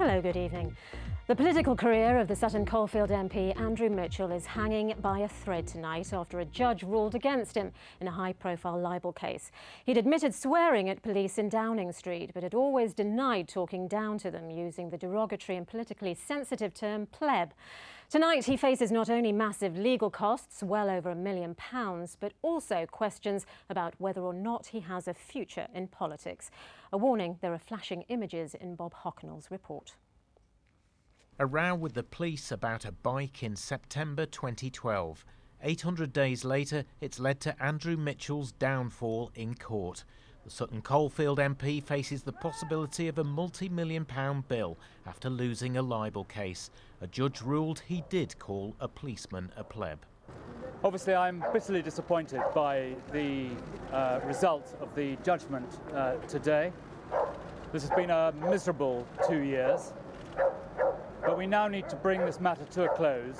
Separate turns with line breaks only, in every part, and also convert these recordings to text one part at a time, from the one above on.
Hello, good evening. The political career of the Sutton Coldfield MP, Andrew Mitchell, is hanging by a thread tonight after a judge ruled against him in a high-profile libel case. He'd admitted swearing at police in Downing Street, but had always denied talking down to them using the derogatory and politically sensitive term pleb. Tonight, he faces not only massive legal costs, well over £1 million, but also questions about whether or not he has a future in politics. A warning, there are flashing images in Bob Hocknell's report.
A row with the police about a bike in September 2012. 800 days later, it's led to Andrew Mitchell's downfall in court. The Sutton Coldfield MP faces the possibility of a multi-million-pound bill after losing a libel case. A judge ruled he did call a policeman a pleb.
Obviously, I'm bitterly disappointed by the result of the judgment today. This has been a miserable 2 years, but we now need to bring this matter to a close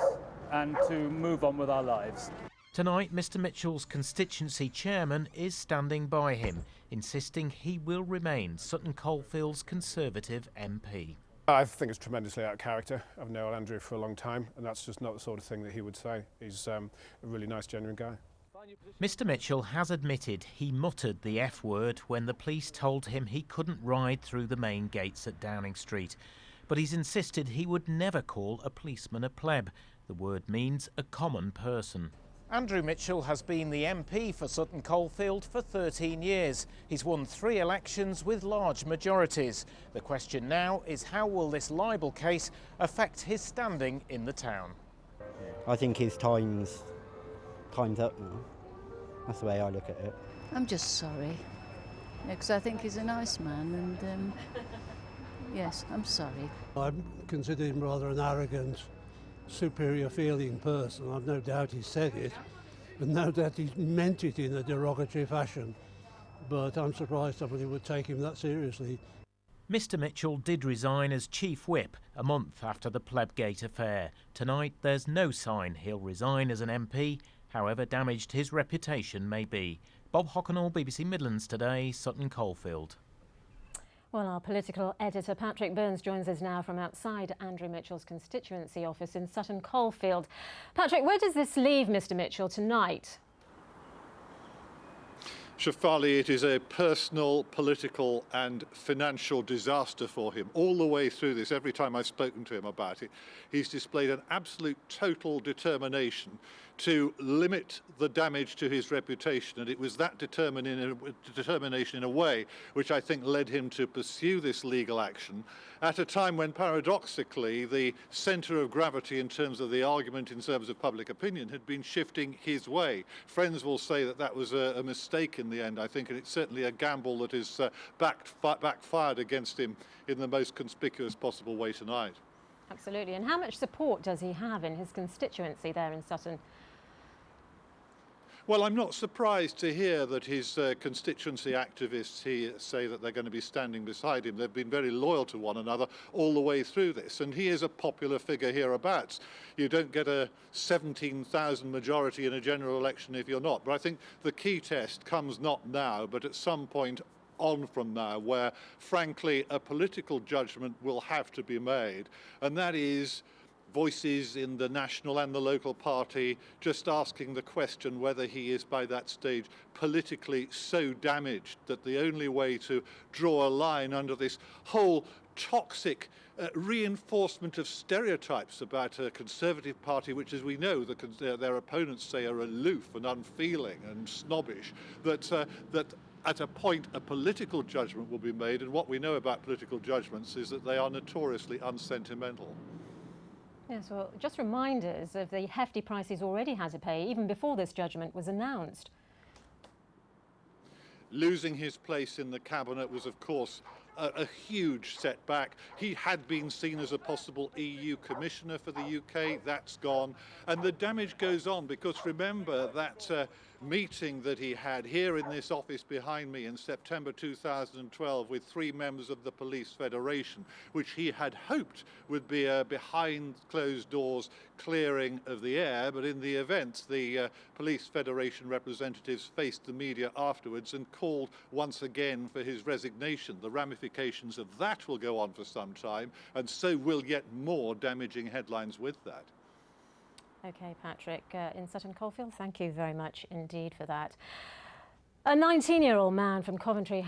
and to move on with our lives.
Tonight, Mr Mitchell's constituency chairman is standing by him, insisting he will remain Sutton Coldfield's Conservative MP.
I think it's tremendously out of character. I've known Andrew for a long time, and that's just not the sort of thing that he would say. He's a really nice, genuine guy.
Mr Mitchell has admitted he muttered the F word when the police told him he couldn't ride through the main gates at Downing Street. But he's insisted he would never call a policeman a pleb. The word means a common person. Andrew Mitchell has been the MP for Sutton Coldfield for 13 years. He's won 3 elections with large majorities. The question now is, how will this libel case affect his standing in the town?
I think his time's up now. That's the way I look at it.
I'm just sorry, because I think he's a nice man, and yes, I'm sorry.
I consider him rather an arrogant, superior feeling person. I've no doubt he said it, and no doubt he meant it in a derogatory fashion. But I'm surprised somebody would take him that seriously.
Mr Mitchell did resign as Chief Whip a month after the plebgate affair. Tonight, there's no sign he'll resign as an MP, however damaged his reputation may be. Bob Hocknell, BBC Midlands Today, Sutton Coldfield.
Well, our political editor Patrick Burns joins us now from outside Andrew Mitchell's constituency office in Sutton Coldfield. Patrick, where does this leave Mr Mitchell tonight?
Shafali, it is a personal, political and financial disaster for him. All the way through this, every time I've spoken to him about it, he's displayed an absolute total determination to limit the damage to his reputation, and it was that determination in a way which I think led him to pursue this legal action at a time when, paradoxically, the centre of gravity in terms of the argument, in terms of public opinion, had been shifting his way. Friends will say that that was a mistake in the end, I think, and it's certainly a gamble that is backfired against him in the most conspicuous possible way tonight.
Absolutely. And how much support does he have in his constituency there in Sutton?
Well, I'm not surprised to hear that his constituency activists say that they're going to be standing beside him. They've been very loyal to one another all the way through this, and he is a popular figure hereabouts. You don't get a 17,000 majority in a general election if you're not. But I think the key test comes not now, but at some point on from now, where, frankly, a political judgment will have to be made, and that is voices in the national and the local party just asking the question whether he is by that stage politically so damaged that the only way to draw a line under this whole toxic reinforcement of stereotypes about a Conservative Party, which, as we know, their opponents say are aloof and unfeeling and snobbish, that at a point a political judgment will be made, and what we know about political judgments is that they are notoriously unsentimental.
Yes, well, just remind us of the hefty price he's already had to pay, even before this judgment was announced.
Losing his place in the cabinet was, of course, a huge setback. He had been seen as a possible EU commissioner for the UK. That's gone. And the damage goes on because, remember, that meeting that he had here in this office behind me in September 2012 with 3 members of the Police Federation, which he had hoped would be a behind closed doors clearing of the air, but in the event the Police Federation representatives faced the media afterwards and called once again for his resignation. The ramifications of that will go on for some time, and so will yet more damaging headlines with that.
OK, Patrick, in Sutton Coldfield, thank you very much indeed for that. A 19-year-old man from Coventry